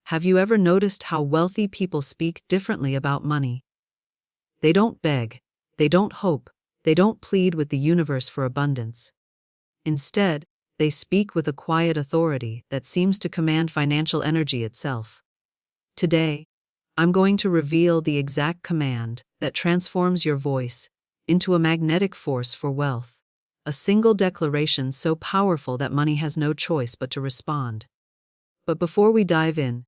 Have you ever noticed how wealthy people speak differently about money? They don't beg, they don't hope, they don't plead with the universe for abundance. Instead, they speak with a quiet authority that seems to command financial energy itself. Today, I'm going to reveal the exact command that transforms your voice into a magnetic force for wealth. A single declaration so powerful that money has no choice but to respond. But before we dive in,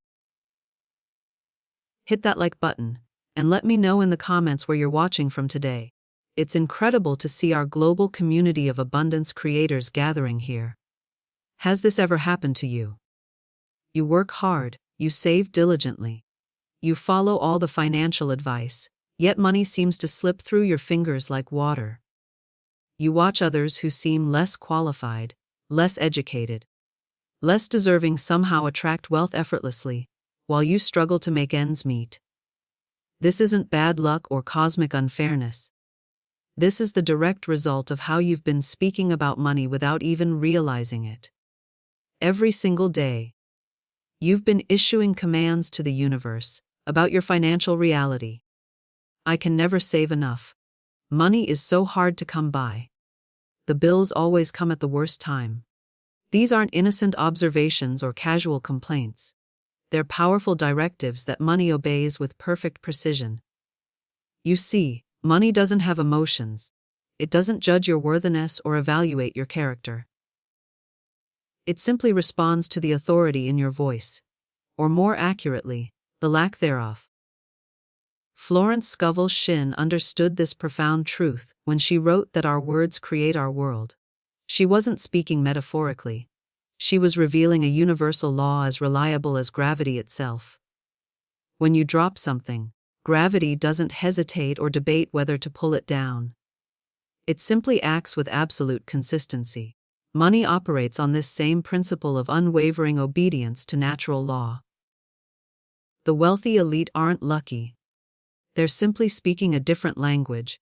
hit that like button and let me know in the comments where you're watching from today. It's incredible to see our global community of abundance creators gathering here. Has this ever happened to you? You work hard, you save diligently, you follow all the financial advice, yet money seems to slip through your fingers like water. You watch others who seem less qualified, less educated, less deserving somehow attract wealth effortlessly, while you struggle to make ends meet. This isn't bad luck or cosmic unfairness. This is the direct result of how you've been speaking about money without even realizing it. Every single day, you've been issuing commands to the universe about your financial reality. I can never save enough. Money is so hard to come by. The bills always come at the worst time. These aren't innocent observations or casual complaints. They're powerful directives that money obeys with perfect precision. You see, money doesn't have emotions. It doesn't judge your worthiness or evaluate your character. It simply responds to the authority in your voice, or more accurately, the lack thereof. Florence Scovel Shinn understood this profound truth when she wrote that our words create our world. She wasn't speaking metaphorically. She was revealing a universal law as reliable as gravity itself. When you drop something, gravity doesn't hesitate or debate whether to pull it down. It simply acts with absolute consistency. Money operates on this same principle of unwavering obedience to natural law. The wealthy elite aren't lucky. They're simply speaking a different language,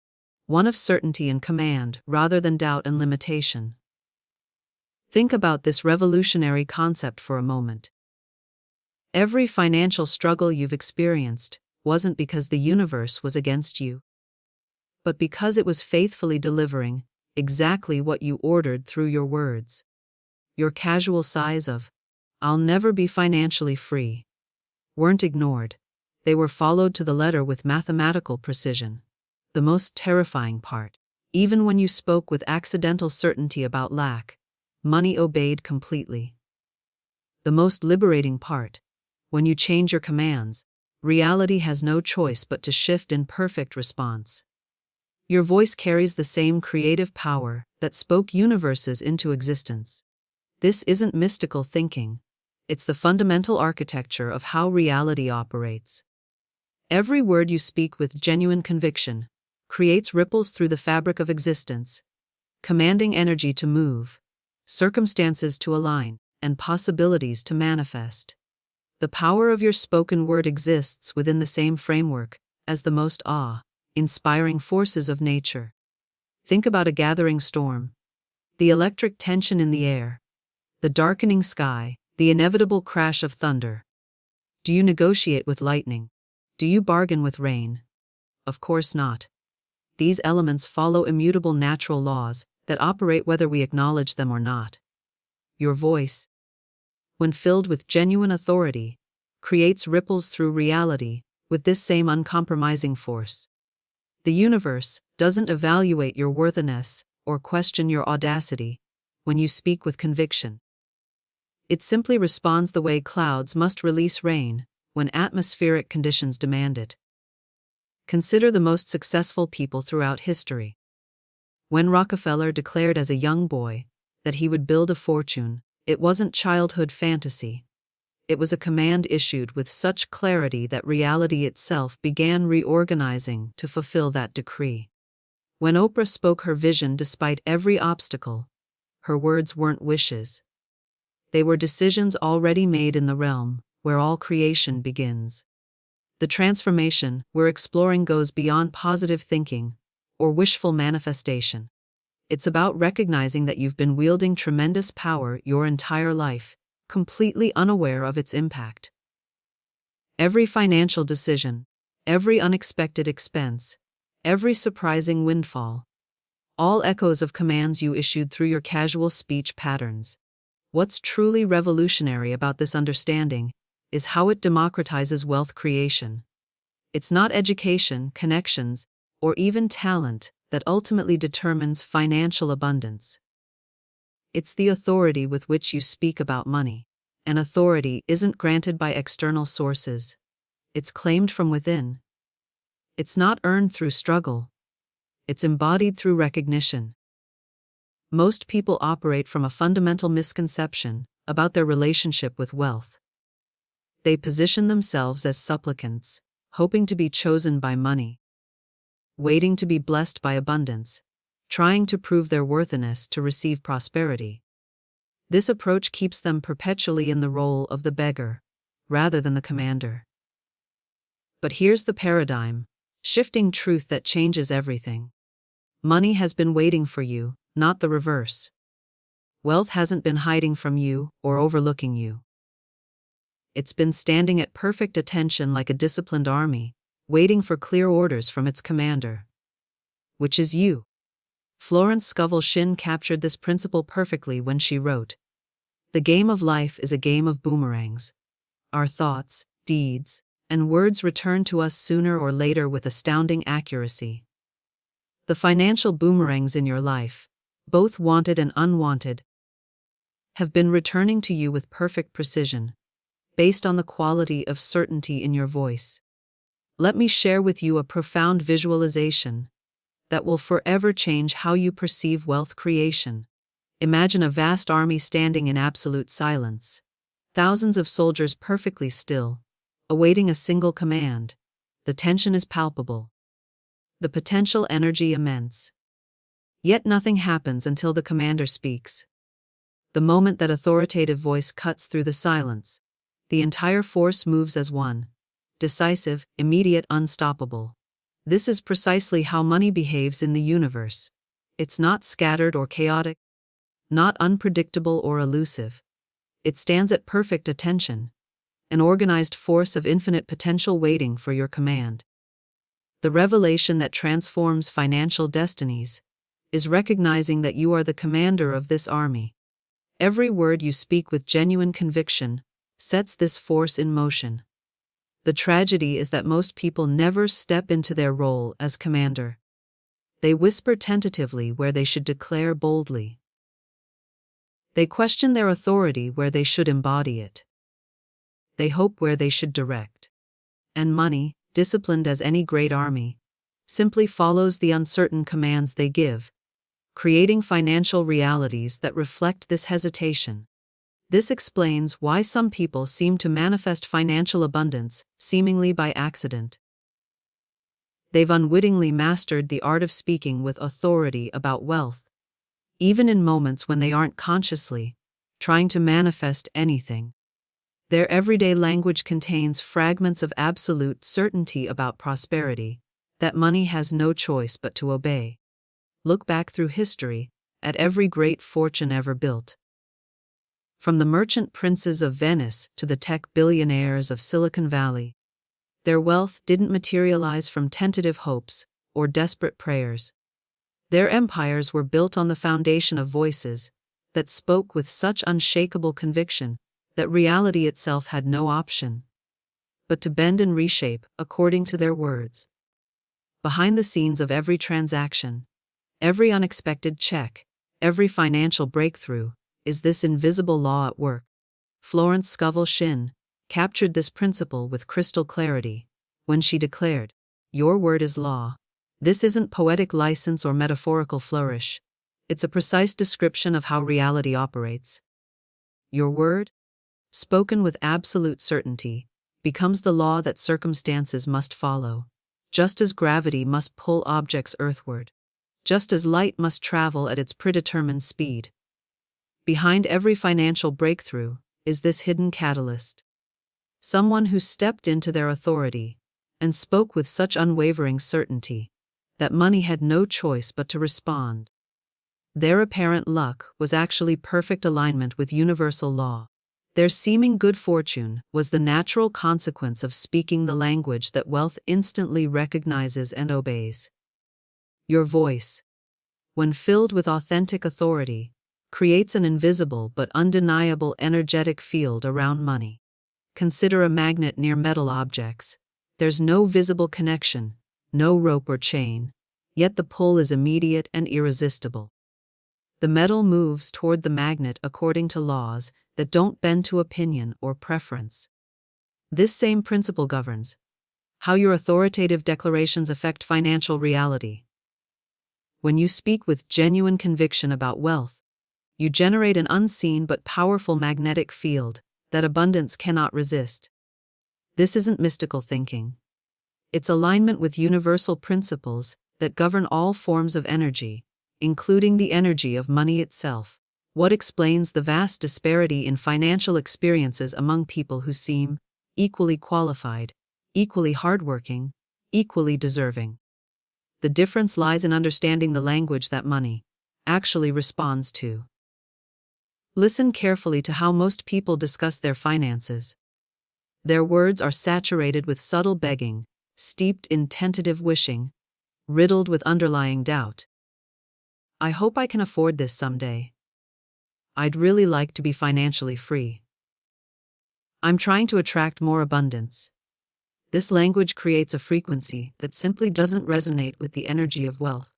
one of certainty and command rather than doubt and limitation. Think about this revolutionary concept for a moment. Every financial struggle you've experienced wasn't because the universe was against you, but because it was faithfully delivering exactly what you ordered through your words. Your casual sighs of, "I'll never be financially free," weren't ignored. They were followed to the letter with mathematical precision. The most terrifying part, even when you spoke with accidental certainty about lack, money obeyed completely. The most liberating part, when you change your commands, reality has no choice but to shift in perfect response. Your voice carries the same creative power that spoke universes into existence. This isn't mystical thinking. It's the fundamental architecture of how reality operates. Every word you speak with genuine conviction creates ripples through the fabric of existence, commanding energy to move, circumstances to align, and possibilities to manifest. The power of your spoken word exists within the same framework as the most awe-inspiring forces of nature. Think about a gathering storm, the electric tension in the air, the darkening sky, the inevitable crash of thunder. Do you negotiate with lightning? Do you bargain with rain? Of course not. These elements follow immutable natural laws that operate whether we acknowledge them or not. Your voice, when filled with genuine authority, creates ripples through reality with this same uncompromising force. The universe doesn't evaluate your worthiness or question your audacity when you speak with conviction. It simply responds the way clouds must release rain when atmospheric conditions demand it. Consider the most successful people throughout history. When Rockefeller declared as a young boy that he would build a fortune, it wasn't childhood fantasy. It was a command issued with such clarity that reality itself began reorganizing to fulfill that decree. When Oprah spoke her vision despite every obstacle, her words weren't wishes. They were decisions already made in the realm where all creation begins. The transformation we're exploring goes beyond positive thinking or wishful manifestation. It's about recognizing that you've been wielding tremendous power your entire life, completely unaware of its impact. Every financial decision, every unexpected expense, every surprising windfall, all echoes of commands you issued through your casual speech patterns. What's truly revolutionary about this understanding is how it democratizes wealth creation. It's not education, connections, or even talent that ultimately determines financial abundance. It's the authority with which you speak about money. And authority isn't granted by external sources. It's claimed from within. It's not earned through struggle. It's embodied through recognition. Most people operate from a fundamental misconception about their relationship with wealth. They position themselves as supplicants, hoping to be chosen by money, waiting to be blessed by abundance, trying to prove their worthiness to receive prosperity. This approach keeps them perpetually in the role of the beggar, rather than the commander. But here's the paradigm, shifting truth that changes everything. Money has been waiting for you, not the reverse. Wealth hasn't been hiding from you or overlooking you. It's been standing at perfect attention like a disciplined army, waiting for clear orders from its commander. Which is you. Florence Scovel Shinn captured this principle perfectly when she wrote, "The game of life is a game of boomerangs. Our thoughts, deeds, and words return to us sooner or later with astounding accuracy." The financial boomerangs in your life, both wanted and unwanted, have been returning to you with perfect precision, based on the quality of certainty in your voice. Let me share with you a profound visualization that will forever change how you perceive wealth creation. Imagine a vast army standing in absolute silence, thousands of soldiers perfectly still, awaiting a single command. The tension is palpable, the potential energy immense. Yet nothing happens until the commander speaks. The moment that authoritative voice cuts through the silence, the entire force moves as one, decisive, immediate, unstoppable. This is precisely how money behaves in the universe. It's not scattered or chaotic, not unpredictable or elusive. It stands at perfect attention, an organized force of infinite potential waiting for your command. The revelation that transforms financial destinies is recognizing that you are the commander of this army. Every word you speak with genuine conviction sets this force in motion. The tragedy is that most people never step into their role as commander. They whisper tentatively where they should declare boldly. They question their authority where they should embody it. They hope where they should direct. And money, disciplined as any great army, simply follows the uncertain commands they give, creating financial realities that reflect this hesitation. This explains why some people seem to manifest financial abundance seemingly by accident. They've unwittingly mastered the art of speaking with authority about wealth, even in moments when they aren't consciously trying to manifest anything. Their everyday language contains fragments of absolute certainty about prosperity that money has no choice but to obey. Look back through history at every great fortune ever built. From the merchant princes of Venice to the tech billionaires of Silicon Valley, their wealth didn't materialize from tentative hopes or desperate prayers. Their empires were built on the foundation of voices that spoke with such unshakable conviction that reality itself had no option but to bend and reshape according to their words. Behind the scenes of every transaction, every unexpected check, every financial breakthrough, is this invisible law at work. Florence Scovel Shinn captured this principle with crystal clarity when she declared, "Your word is law." This isn't poetic license or metaphorical flourish. It's a precise description of how reality operates. Your word, spoken with absolute certainty, becomes the law that circumstances must follow. Just as gravity must pull objects earthward, just as light must travel at its predetermined speed. Behind every financial breakthrough is this hidden catalyst. Someone who stepped into their authority and spoke with such unwavering certainty that money had no choice but to respond. Their apparent luck was actually perfect alignment with universal law. Their seeming good fortune was the natural consequence of speaking the language that wealth instantly recognizes and obeys. Your voice, when filled with authentic authority, creates an invisible but undeniable energetic field around money. Consider a magnet near metal objects. There's no visible connection, no rope or chain, yet the pull is immediate and irresistible. The metal moves toward the magnet according to laws that don't bend to opinion or preference. This same principle governs how your authoritative declarations affect financial reality. When you speak with genuine conviction about wealth, you generate an unseen but powerful magnetic field that abundance cannot resist. This isn't mystical thinking. It's alignment with universal principles that govern all forms of energy, including the energy of money itself. What explains the vast disparity in financial experiences among people who seem equally qualified, equally hardworking, equally deserving? The difference lies in understanding the language that money actually responds to. Listen carefully to how most people discuss their finances. Their words are saturated with subtle begging, steeped in tentative wishing, riddled with underlying doubt. I hope I can afford this someday. I'd really like to be financially free. I'm trying to attract more abundance. This language creates a frequency that simply doesn't resonate with the energy of wealth.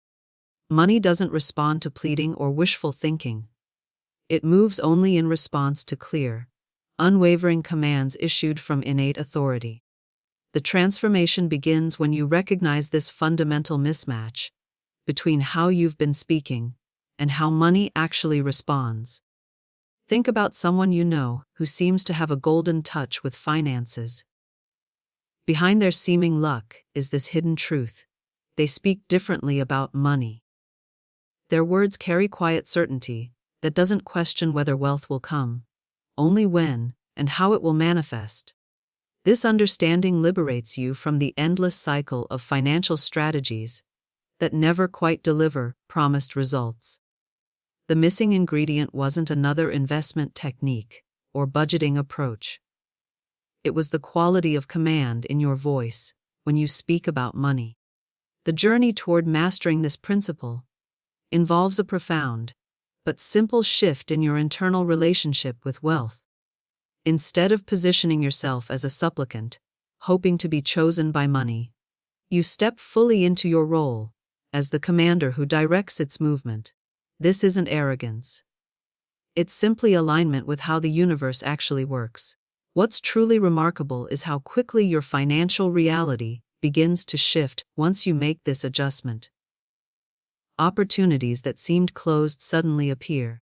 Money doesn't respond to pleading or wishful thinking. It moves only in response to clear, unwavering commands issued from innate authority. The transformation begins when you recognize this fundamental mismatch between how you've been speaking and how money actually responds. Think about someone you know who seems to have a golden touch with finances. Behind their seeming luck is this hidden truth: they speak differently about money. Their words carry quiet certainty that doesn't question whether wealth will come, only when and how it will manifest. This understanding liberates you from the endless cycle of financial strategies that never quite deliver promised results. The missing ingredient wasn't another investment technique or budgeting approach. It was the quality of command in your voice when you speak about money. The journey toward mastering this principle involves a profound but simple shift in your internal relationship with wealth. Instead of positioning yourself as a supplicant, hoping to be chosen by money, you step fully into your role as the commander who directs its movement. This isn't arrogance. It's simply alignment with how the universe actually works. What's truly remarkable is how quickly your financial reality begins to shift once you make this adjustment. Opportunities that seemed closed suddenly appear.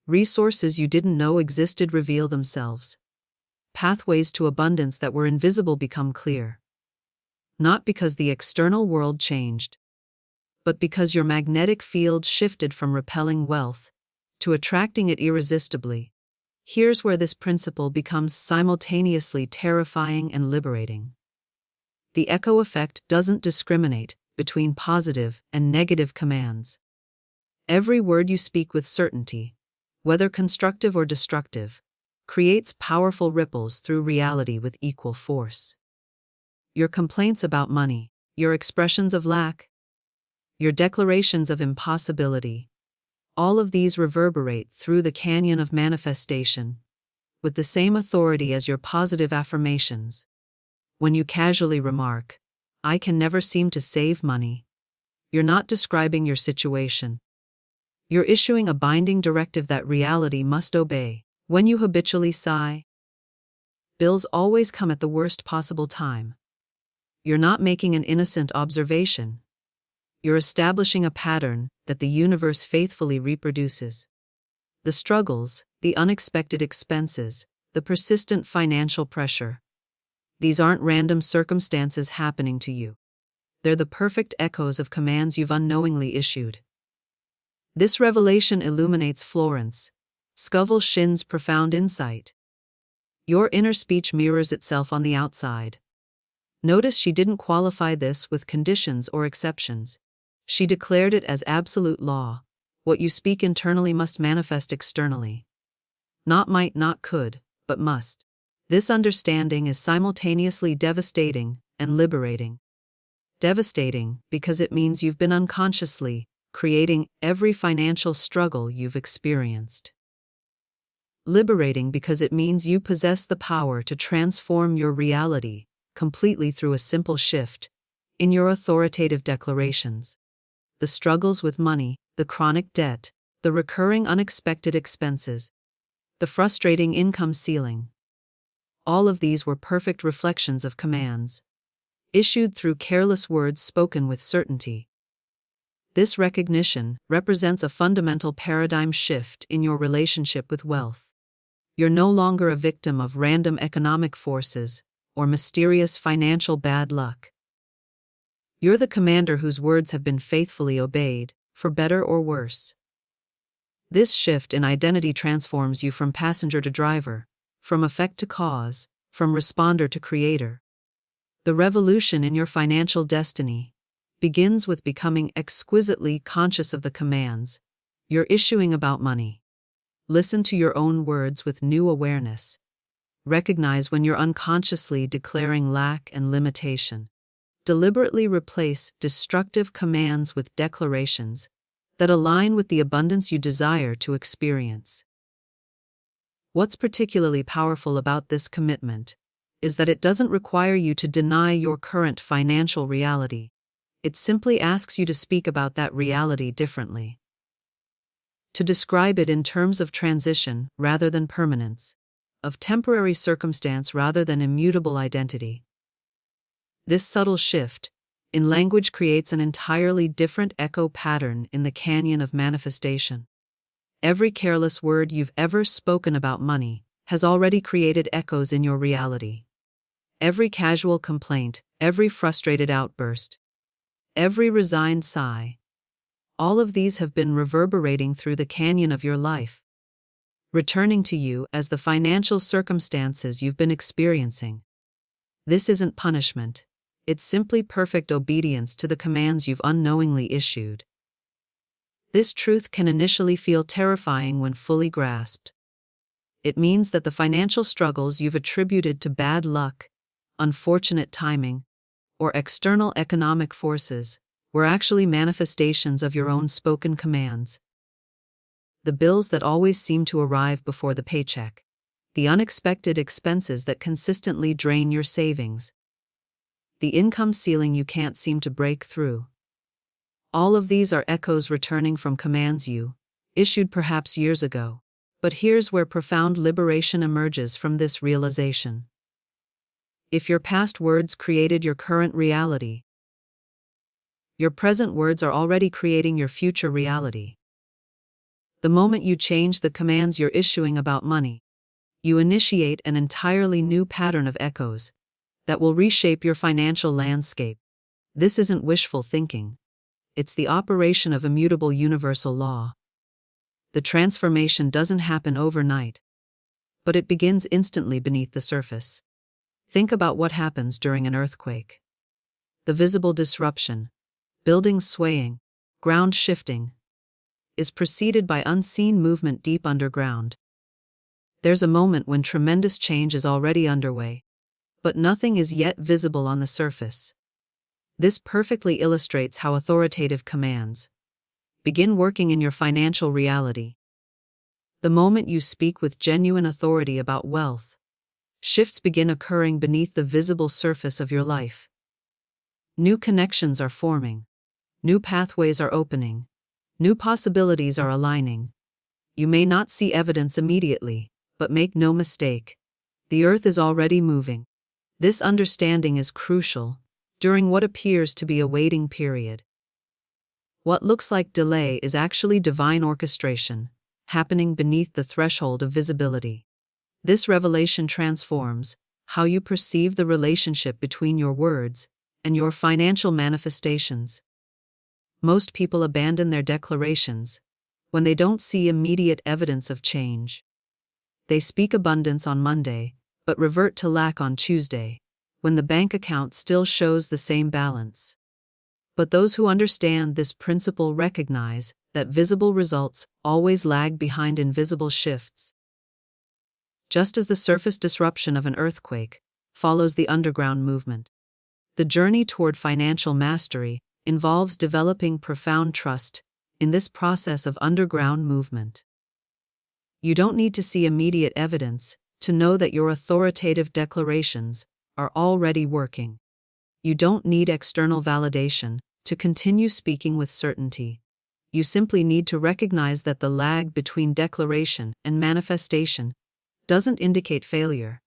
Resources you didn't know existed reveal themselves. Pathways to abundance that were invisible become clear. Not because the external world changed, but because your magnetic field shifted from repelling wealth to attracting it irresistibly. Here's where this principle becomes simultaneously terrifying and liberating. The echo effect doesn't discriminate between positive and negative commands. Every word you speak with certainty, whether constructive or destructive, creates powerful ripples through reality with equal force. Your complaints about money, your expressions of lack, your declarations of impossibility, all of these reverberate through the canyon of manifestation with the same authority as your positive affirmations. When you casually remark, "I can never seem to save money," you're not describing your situation. You're issuing a binding directive that reality must obey. When you habitually sigh, "Bills always come at the worst possible time," you're not making an innocent observation. You're establishing a pattern that the universe faithfully reproduces. The struggles, the unexpected expenses, the persistent financial pressure. These aren't random circumstances happening to you. They're the perfect echoes of commands you've unknowingly issued. This revelation illuminates Florence Scovel Shinn's profound insight. Your inner speech mirrors itself on the outside. Notice she didn't qualify this with conditions or exceptions. She declared it as absolute law. What you speak internally must manifest externally. Not might, not could, but must. This understanding is simultaneously devastating and liberating. Devastating because it means you've been unconsciously creating every financial struggle you've experienced. Liberating because it means you possess the power to transform your reality completely through a simple shift in your authoritative declarations. The struggles with money, the chronic debt, the recurring unexpected expenses, the frustrating income ceiling. All of these were perfect reflections of commands, issued through careless words spoken with certainty. This recognition represents a fundamental paradigm shift in your relationship with wealth. You're no longer a victim of random economic forces or mysterious financial bad luck. You're the commander whose words have been faithfully obeyed, for better or worse. This shift in identity transforms you from passenger to driver, from effect to cause, from responder to creator. The revolution in your financial destiny begins with becoming exquisitely conscious of the commands you're issuing about money. Listen to your own words with new awareness. Recognize when you're unconsciously declaring lack and limitation. Deliberately replace destructive commands with declarations that align with the abundance you desire to experience. What's particularly powerful about this commitment is that it doesn't require you to deny your current financial reality. It simply asks you to speak about that reality differently. To describe it in terms of transition rather than permanence, of temporary circumstance rather than immutable identity. This subtle shift in language creates an entirely different echo pattern in the canyon of manifestation. Every careless word you've ever spoken about money has already created echoes in your reality. Every casual complaint, every frustrated outburst, every resigned sigh, all of these have been reverberating through the canyon of your life, returning to you as the financial circumstances you've been experiencing. This isn't punishment. It's simply perfect obedience to the commands you've unknowingly issued. This truth can initially feel terrifying when fully grasped. It means that the financial struggles you've attributed to bad luck, unfortunate timing, or external economic forces were actually manifestations of your own spoken commands. The bills that always seem to arrive before the paycheck, the unexpected expenses that consistently drain your savings, the income ceiling you can't seem to break through. All of these are echoes returning from commands you issued perhaps years ago. But here's where profound liberation emerges from this realization. If your past words created your current reality, your present words are already creating your future reality. The moment you change the commands you're issuing about money, you initiate an entirely new pattern of echoes that will reshape your financial landscape. This isn't wishful thinking. It's the operation of immutable universal law. The transformation doesn't happen overnight, but it begins instantly beneath the surface. Think about what happens during an earthquake. The visible disruption, buildings swaying, ground shifting, is preceded by unseen movement deep underground. There's a moment when tremendous change is already underway, but nothing is yet visible on the surface. This perfectly illustrates how authoritative commands begin working in your financial reality. The moment you speak with genuine authority about wealth, shifts begin occurring beneath the visible surface of your life. New connections are forming. New pathways are opening. New possibilities are aligning. You may not see evidence immediately, but make no mistake. The earth is already moving. This understanding is crucial during what appears to be a waiting period. What looks like delay is actually divine orchestration, happening beneath the threshold of visibility. This revelation transforms how you perceive the relationship between your words and your financial manifestations. Most people abandon their declarations when they don't see immediate evidence of change. They speak abundance on Monday, but revert to lack on Tuesday, when the bank account still shows the same balance. But those who understand this principle recognize that visible results always lag behind invisible shifts. just as the surface disruption of an earthquake follows the underground movement. The journey toward financial mastery involves developing profound trust in this process of underground movement. You don't need to see immediate evidence to know that your authoritative declarations are already working. You don't need external validation to continue speaking with certainty. You simply need to recognize that the lag between declaration and manifestation doesn't indicate failure.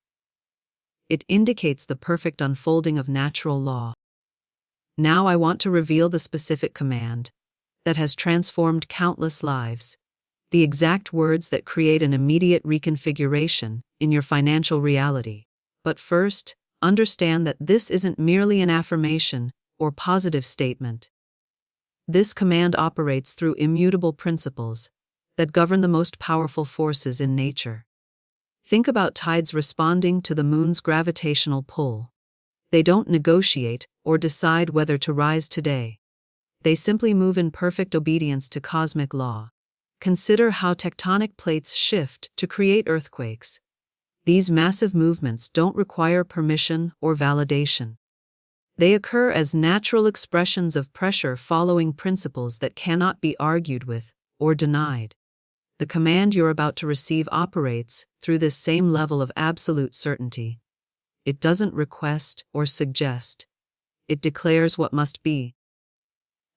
It indicates the perfect unfolding of natural law. Now I want to reveal the specific command that has transformed countless lives, the exact words that create an immediate reconfiguration in your financial reality. But first, understand that this isn't merely an affirmation or positive statement. This command operates through immutable principles that govern the most powerful forces in nature. Think about tides responding to the moon's gravitational pull. They don't negotiate or decide whether to rise today. They simply move in perfect obedience to cosmic law. Consider how tectonic plates shift to create earthquakes. These massive movements don't require permission or validation. They occur as natural expressions of pressure following principles that cannot be argued with or denied. The command you're about to receive operates through this same level of absolute certainty. It doesn't request or suggest. It declares what must be,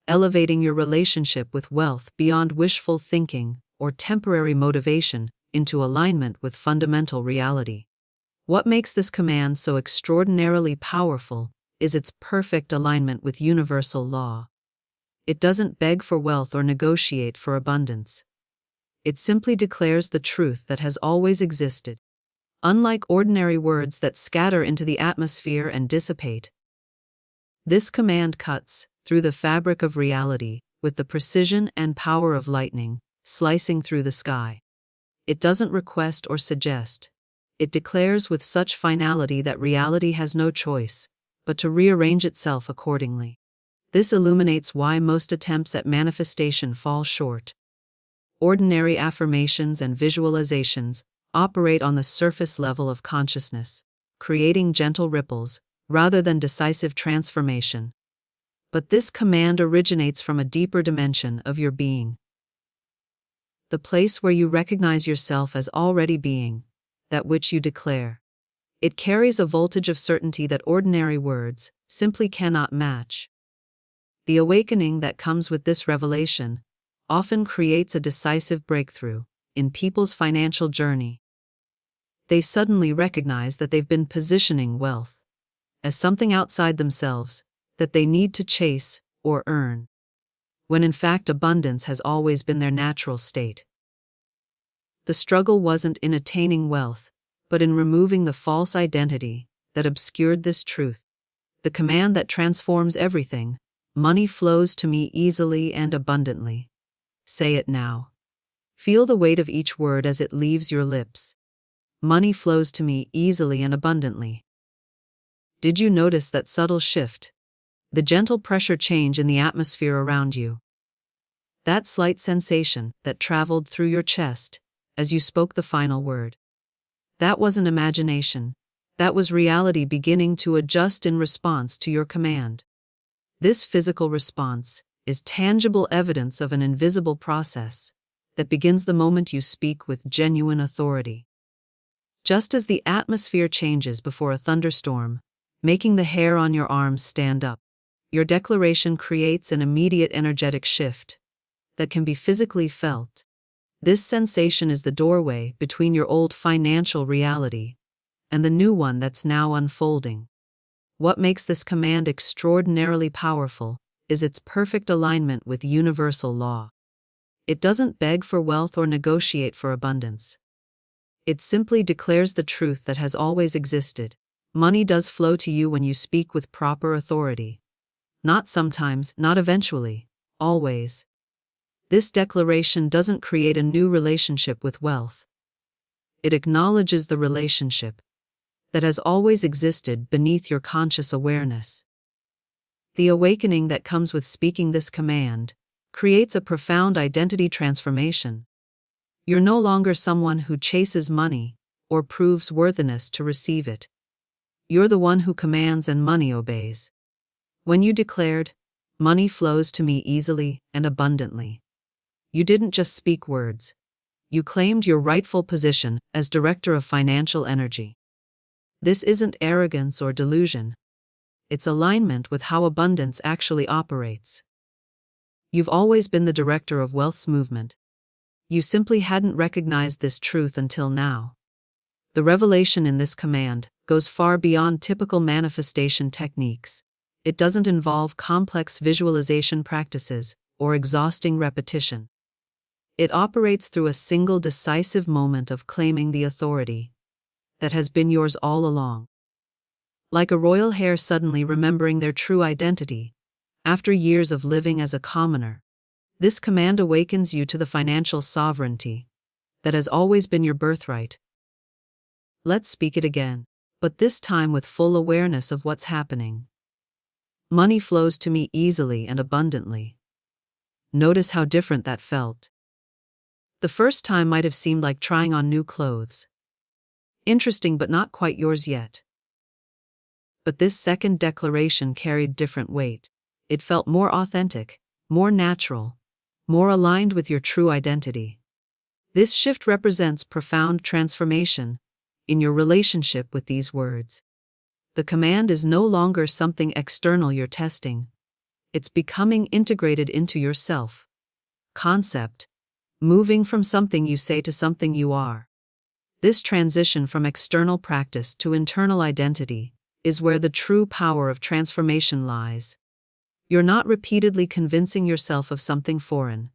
elevating your relationship with wealth beyond wishful thinking or temporary motivation into alignment with fundamental reality. What makes this command so extraordinarily powerful is its perfect alignment with universal law. It doesn't beg for wealth or negotiate for abundance. It simply declares the truth that has always existed. Unlike ordinary words that scatter into the atmosphere and dissipate, this command cuts through the fabric of reality with the precision and power of lightning slicing through the sky. It doesn't request or suggest. It declares with such finality that reality has no choice but to rearrange itself accordingly. This illuminates why most attempts at manifestation fall short. Ordinary affirmations and visualizations operate on the surface level of consciousness, creating gentle ripples rather than decisive transformation. But this command originates from a deeper dimension of your being. The place where you recognize yourself as already being that which you declare. It carries a voltage of certainty that ordinary words simply cannot match. The awakening that comes with this revelation often creates a decisive breakthrough in people's financial journey. They suddenly recognize that they've been positioning wealth as something outside themselves that they need to chase or earn, when in fact abundance has always been their natural state. The struggle wasn't in attaining wealth, but in removing the false identity that obscured this truth. The command that transforms everything: money flows to me easily and abundantly. Say it now. Feel the weight of each word as it leaves your lips. Money flows to me easily and abundantly. Did you notice that subtle shift? The gentle pressure change in the atmosphere around you. That slight sensation that traveled through your chest as you spoke the final word. That wasn't imagination. That was reality beginning to adjust in response to your command. This physical response is tangible evidence of an invisible process that begins the moment you speak with genuine authority. Just as the atmosphere changes before a thunderstorm, making the hair on your arms stand up, your declaration creates an immediate energetic shift that can be physically felt. This sensation is the doorway between your old financial reality and the new one that's now unfolding. What makes this command extraordinarily powerful is its perfect alignment with universal law. It doesn't beg for wealth or negotiate for abundance. It simply declares the truth that has always existed. Money does flow to you when you speak with proper authority. Not sometimes, not eventually, always. This declaration doesn't create a new relationship with wealth. It acknowledges the relationship that has always existed beneath your conscious awareness. The awakening that comes with speaking this command creates a profound identity transformation. You're no longer someone who chases money or proves worthiness to receive it. You're the one who commands and money obeys. When you declared, "Money flows to me easily and abundantly," you didn't just speak words. You claimed your rightful position as director of financial energy. This isn't arrogance or delusion. It's alignment with how abundance actually operates. You've always been the director of wealth's movement. You simply hadn't recognized this truth until now. The revelation in this command goes far beyond typical manifestation techniques. It doesn't involve complex visualization practices or exhausting repetition. It operates through a single decisive moment of claiming the authority that has been yours all along. Like a royal heir suddenly remembering their true identity, after years of living as a commoner, this command awakens you to the financial sovereignty that has always been your birthright. Let's speak it again, but this time with full awareness of what's happening. Money flows to me easily and abundantly. Notice how different that felt. The first time might have seemed like trying on new clothes. Interesting but not quite yours yet. But this second declaration carried different weight. It felt more authentic, more natural, more aligned with your true identity. This shift represents profound transformation in your relationship with these words. The command is no longer something external you're testing. It's becoming integrated into yourself. Concept. Moving from something you say to something you are. This transition from external practice to internal identity is where the true power of transformation lies. You're not repeatedly convincing yourself of something foreign.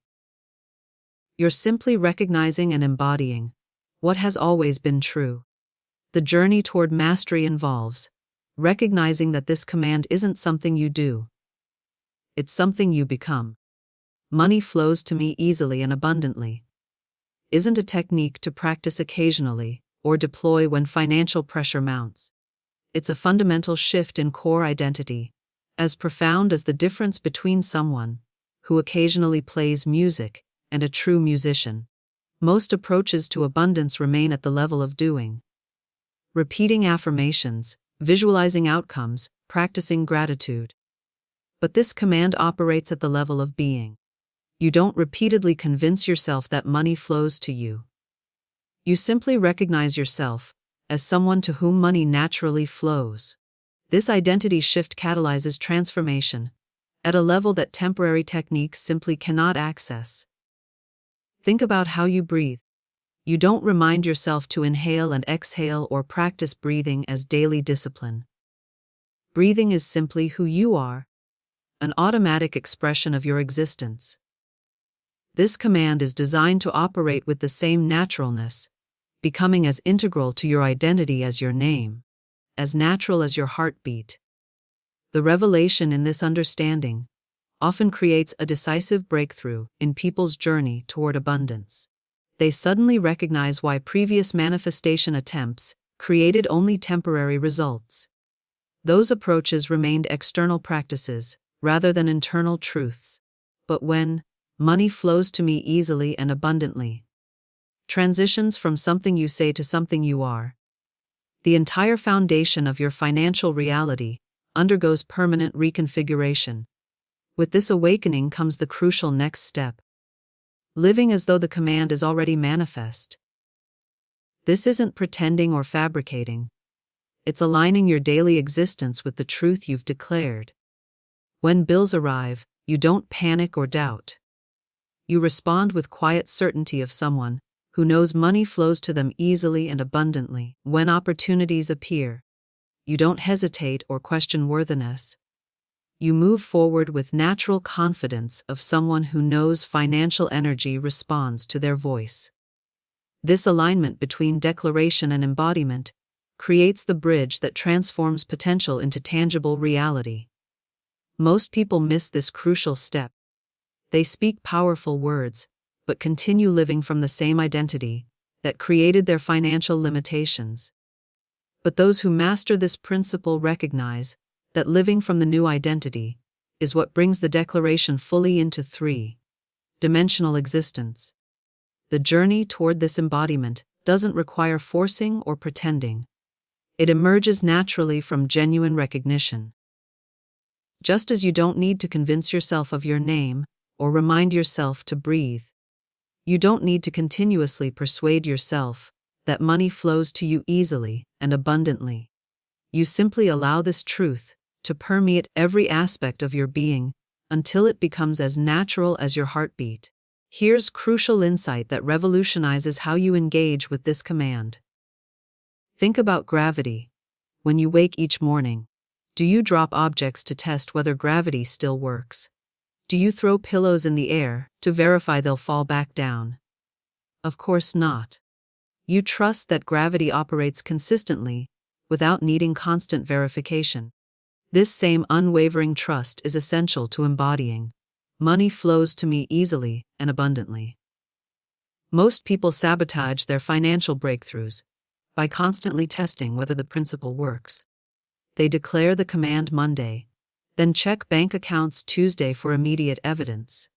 You're simply recognizing and embodying what has always been true. The journey toward mastery involves recognizing that this command isn't something you do. It's something you become. Money flows to me easily and abundantly isn't a technique to practice occasionally or deploy when financial pressure mounts. It's a fundamental shift in core identity, as profound as the difference between someone who occasionally plays music and a true musician. Most approaches to abundance remain at the level of doing. Repeating affirmations, visualizing outcomes, practicing gratitude. But this command operates at the level of being. You don't repeatedly convince yourself that money flows to you. You simply recognize yourself as someone to whom money naturally flows. This identity shift catalyzes transformation at a level that temporary techniques simply cannot access. Think about how you breathe. You don't remind yourself to inhale and exhale or practice breathing as daily discipline. Breathing is simply who you are, an automatic expression of your existence. This command is designed to operate with the same naturalness, becoming as integral to your identity as your name, as natural as your heartbeat. The revelation in this understanding often creates a decisive breakthrough in people's journey toward abundance. They suddenly recognize why previous manifestation attempts created only temporary results. Those approaches remained external practices rather than internal truths. But when money flows to me easily and abundantly transitions from something you say to something you are, the entire foundation of your financial reality undergoes permanent reconfiguration. With this awakening comes the crucial next step: living as though the command is already manifest. This isn't pretending or fabricating. It's aligning your daily existence with the truth you've declared. When bills arrive, you don't panic or doubt. You respond with quiet certainty of someone who knows money flows to them easily and abundantly. When opportunities appear, you don't hesitate or question worthiness. You move forward with natural confidence of someone who knows financial energy responds to their voice. This alignment between declaration and embodiment creates the bridge that transforms potential into tangible reality. Most people miss this crucial step. They speak powerful words, but continue living from the same identity that created their financial limitations. But those who master this principle recognize that living from the new identity is what brings the declaration fully into three-dimensional existence. The journey toward this embodiment doesn't require forcing or pretending. It emerges naturally from genuine recognition. Just as you don't need to convince yourself of your name or remind yourself to breathe, you don't need to continuously persuade yourself that money flows to you easily and abundantly. You simply allow this truth to permeate every aspect of your being until it becomes as natural as your heartbeat. Here's crucial insight that revolutionizes how you engage with this command. Think about gravity. When you wake each morning, do you drop objects to test whether gravity still works? Do you throw pillows in the air to verify they'll fall back down? Of course not. You trust that gravity operates consistently without needing constant verification. This same unwavering trust is essential to embodying money flows to me easily and abundantly. Most people sabotage their financial breakthroughs by constantly testing whether the principle works. They declare the command Monday, then check bank accounts Tuesday for immediate evidence.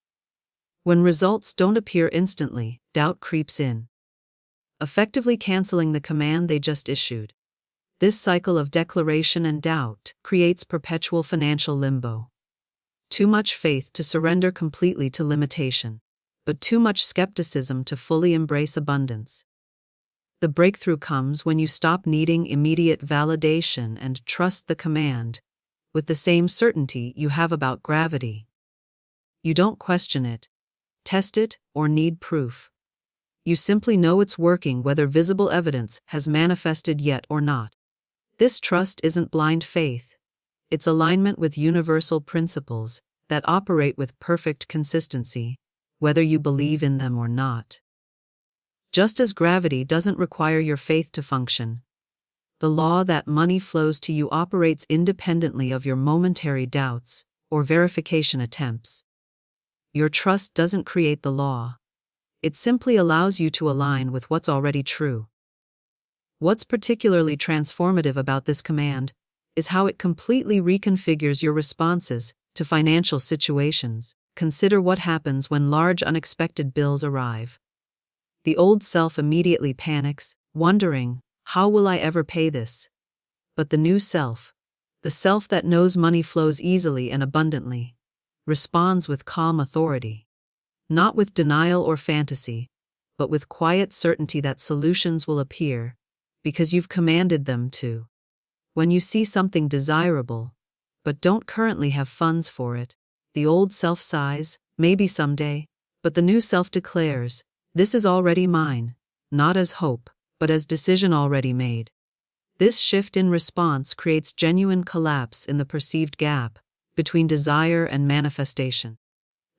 When results don't appear instantly, doubt creeps in, effectively canceling the command they just issued. This cycle of declaration and doubt creates perpetual financial limbo. Too much faith to surrender completely to limitation, but too much skepticism to fully embrace abundance. The breakthrough comes when you stop needing immediate validation and trust the command with the same certainty you have about gravity. You don't question it, test it, or need proof. You simply know it's working whether visible evidence has manifested yet or not. This trust isn't blind faith. It's alignment with universal principles that operate with perfect consistency, whether you believe in them or not. Just as gravity doesn't require your faith to function, the law that money flows to you operates independently of your momentary doubts or verification attempts. Your trust doesn't create the law. It simply allows you to align with what's already true. What's particularly transformative about this command is how it completely reconfigures your responses to financial situations. Consider what happens when large unexpected bills arrive. The old self immediately panics, wondering, how will I ever pay this? But the new self, the self that knows money flows easily and abundantly, responds with calm authority. Not with denial or fantasy, but with quiet certainty that solutions will appear, because you've commanded them to. When you see something desirable, but don't currently have funds for it, the old self sighs, maybe someday, but the new self declares, this is already mine, not as hope, but as decision already made. This shift in response creates genuine collapse in the perceived gap between desire and manifestation.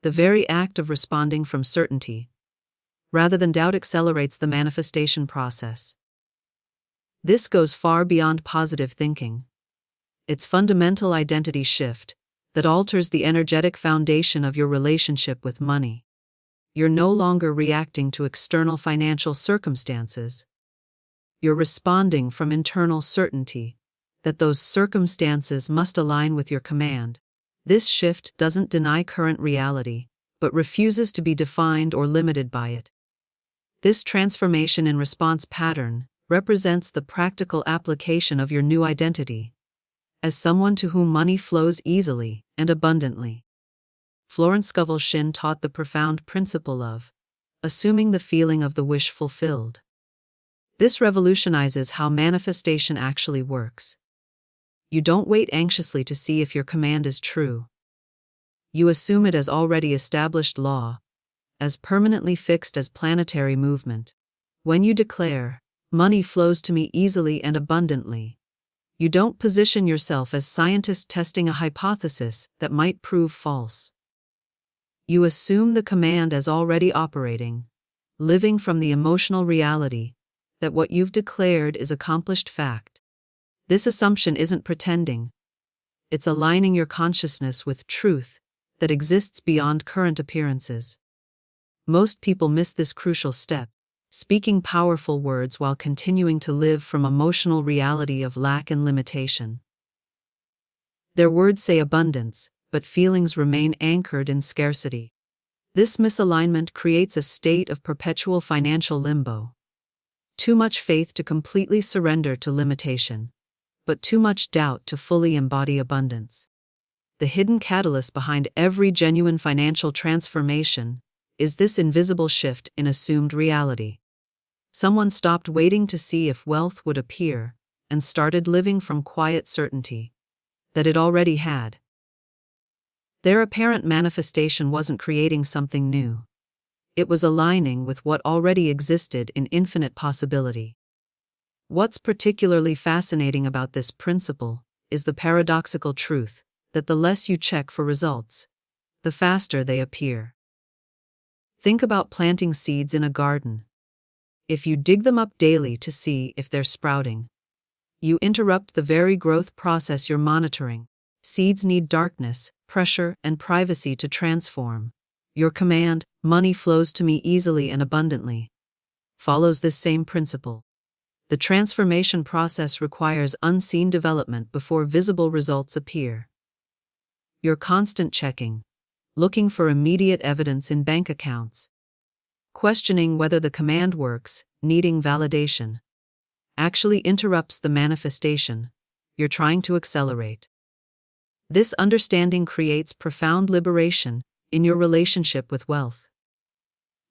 The very act of responding from certainty, rather than doubt, accelerates the manifestation process. This goes far beyond positive thinking. It's fundamental identity shift that alters the energetic foundation of your relationship with money. You're no longer reacting to external financial circumstances. You're responding from internal certainty that those circumstances must align with your command. This shift doesn't deny current reality, but refuses to be defined or limited by it. This transformation in response pattern represents the practical application of your new identity as someone to whom money flows easily and abundantly. Florence Scovel Shinn taught the profound principle of assuming the feeling of the wish fulfilled. This revolutionizes how manifestation actually works. You don't wait anxiously to see if your command is true. You assume it as already established law, as permanently fixed as planetary movement. When you declare, money flows to me easily and abundantly, you don't position yourself as scientist testing a hypothesis that might prove false. You assume the command as already operating, living from the emotional reality that what you've declared is accomplished fact. This assumption isn't pretending. It's aligning your consciousness with truth that exists beyond current appearances. Most people miss this crucial step, speaking powerful words while continuing to live from emotional reality of lack and limitation. Their words say abundance, but feelings remain anchored in scarcity. This misalignment creates a state of perpetual financial limbo. Too much faith to completely surrender to limitation, but too much doubt to fully embody abundance. The hidden catalyst behind every genuine financial transformation is this invisible shift in assumed reality. Someone stopped waiting to see if wealth would appear and started living from quiet certainty that it already had. Their apparent manifestation wasn't creating something new. It was aligning with what already existed in infinite possibility. What's particularly fascinating about this principle is the paradoxical truth that the less you check for results, the faster they appear. Think about planting seeds in a garden. If you dig them up daily to see if they're sprouting, you interrupt the very growth process you're monitoring. Seeds need darkness, pressure, and privacy to transform. Your command, "Money flows to me easily and abundantly," follows this same principle. The transformation process requires unseen development before visible results appear. You're constant checking, looking for immediate evidence in bank accounts, questioning whether the command works, needing validation, actually interrupts the manifestation you're trying to accelerate. This understanding creates profound liberation in your relationship with wealth.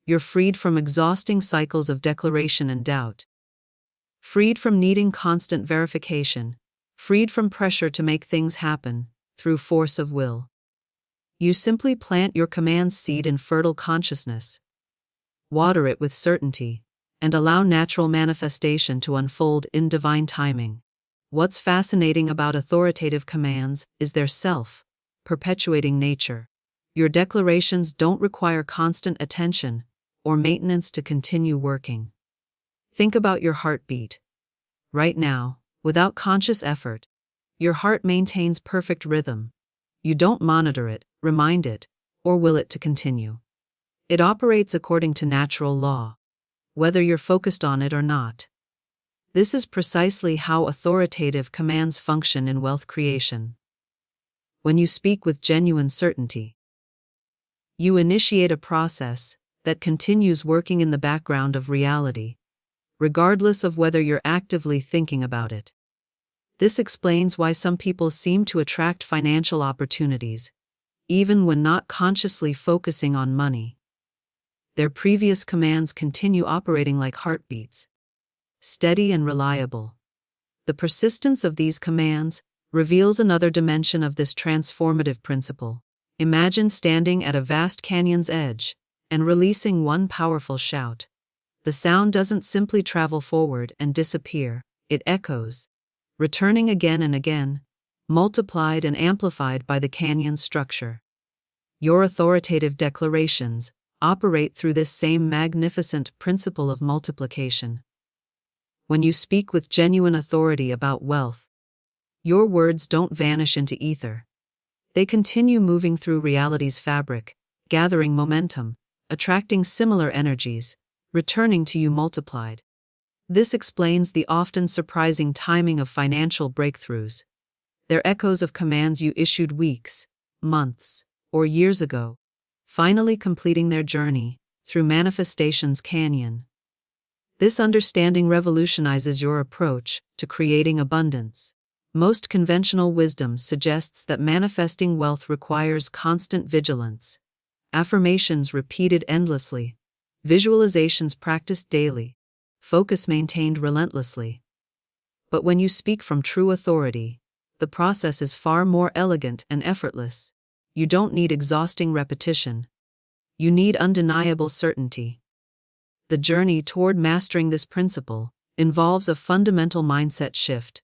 You're freed from exhausting cycles of declaration and doubt, freed from needing constant verification, freed from pressure to make things happen through force of will. You simply plant your command's seed in fertile consciousness, water it with certainty, and allow natural manifestation to unfold in divine timing. What's fascinating about authoritative commands is their self-perpetuating nature. Your declarations don't require constant attention or maintenance to continue working. Think about your heartbeat. Right now, without conscious effort, your heart maintains perfect rhythm. You don't monitor it, remind it, or will it to continue. It operates according to natural law, whether you're focused on it or not. This is precisely how authoritative commands function in wealth creation. When you speak with genuine certainty, you initiate a process that continues working in the background of reality, regardless of whether you're actively thinking about it. This explains why some people seem to attract financial opportunities, even when not consciously focusing on money. Their previous commands continue operating like heartbeats, steady and reliable. The persistence of these commands reveals another dimension of this transformative principle. Imagine standing at a vast canyon's edge and releasing one powerful shout. The sound doesn't simply travel forward and disappear, it echoes, returning again and again, multiplied and amplified by the canyon's structure. Your authoritative declarations operate through this same magnificent principle of multiplication. When you speak with genuine authority about wealth, your words don't vanish into ether. They continue moving through reality's fabric, gathering momentum, attracting similar energies, returning to you multiplied. This explains the often surprising timing of financial breakthroughs. They're echoes of commands you issued weeks, months, or years ago, finally completing their journey through manifestation's canyon. This understanding revolutionizes your approach to creating abundance. Most conventional wisdom suggests that manifesting wealth requires constant vigilance, affirmations repeated endlessly, visualizations practiced daily, focus maintained relentlessly. But when you speak from true authority, the process is far more elegant and effortless. You don't need exhausting repetition. You need undeniable certainty. The journey toward mastering this principle involves a fundamental mindset shift.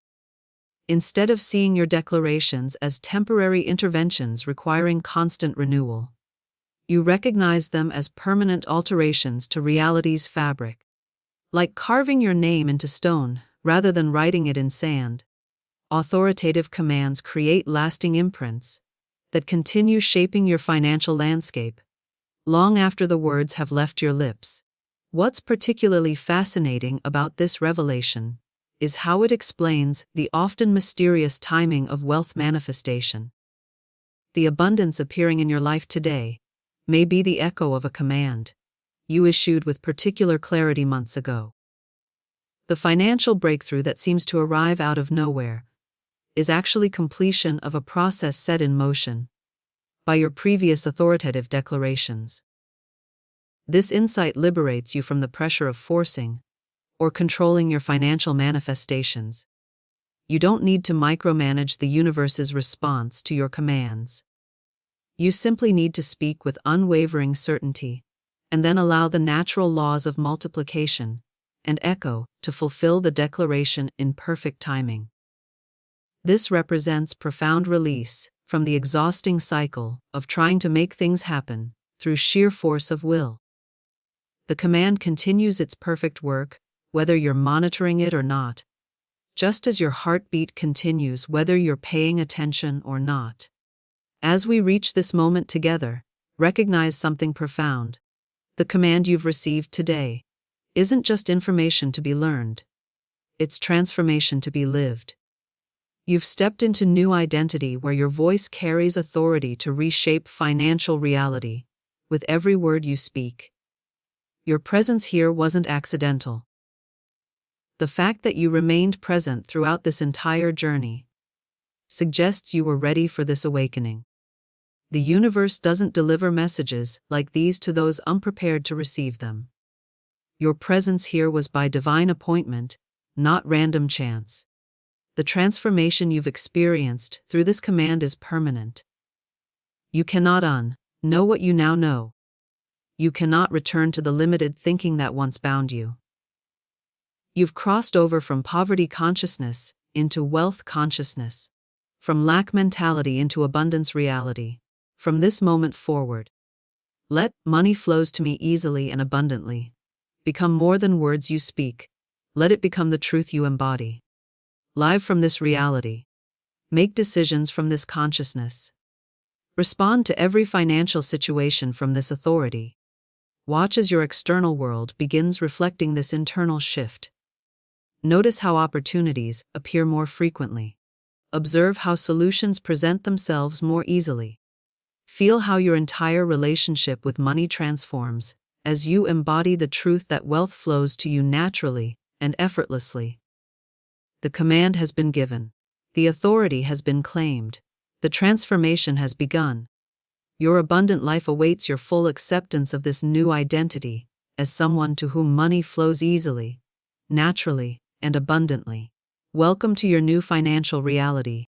Instead of seeing your declarations as temporary interventions requiring constant renewal, you recognize them as permanent alterations to reality's fabric. Like carving your name into stone rather than writing it in sand, authoritative commands create lasting imprints that continue shaping your financial landscape long after the words have left your lips. What's particularly fascinating about this revelation is how it explains the often mysterious timing of wealth manifestation. The abundance appearing in your life today may be the echo of a command you issued with particular clarity months ago. The financial breakthrough that seems to arrive out of nowhere is actually completion of a process set in motion by your previous authoritative declarations. This insight liberates you from the pressure of forcing or controlling your financial manifestations. You don't need to micromanage the universe's response to your commands. You simply need to speak with unwavering certainty, and then allow the natural laws of multiplication and echo to fulfill the declaration in perfect timing. This represents profound release from the exhausting cycle of trying to make things happen through sheer force of will. The command continues its perfect work, whether you're monitoring it or not, just as your heartbeat continues whether you're paying attention or not. As we reach this moment together, recognize something profound. The command you've received today isn't just information to be learned, it's transformation to be lived. You've stepped into new identity where your voice carries authority to reshape financial reality with every word you speak. Your presence here wasn't accidental. The fact that you remained present throughout this entire journey suggests you were ready for this awakening. The universe doesn't deliver messages like these to those unprepared to receive them. Your presence here was by divine appointment, not random chance. The transformation you've experienced through this command is permanent. You cannot know what you now know. You cannot return to the limited thinking that once bound you. You've crossed over from poverty consciousness into wealth consciousness, from lack mentality into abundance reality. From this moment forward, let money flows to me easily and abundantly become more than words you speak. Let it become the truth you embody. Live from this reality. Make decisions from this consciousness. Respond to every financial situation from this authority. Watch as your external world begins reflecting this internal shift. Notice how opportunities appear more frequently. Observe how solutions present themselves more easily. Feel how your entire relationship with money transforms as you embody the truth that wealth flows to you naturally and effortlessly. The command has been given. The authority has been claimed. The transformation has begun. Your abundant life awaits your full acceptance of this new identity as someone to whom money flows easily, naturally, and abundantly. Welcome to your new financial reality.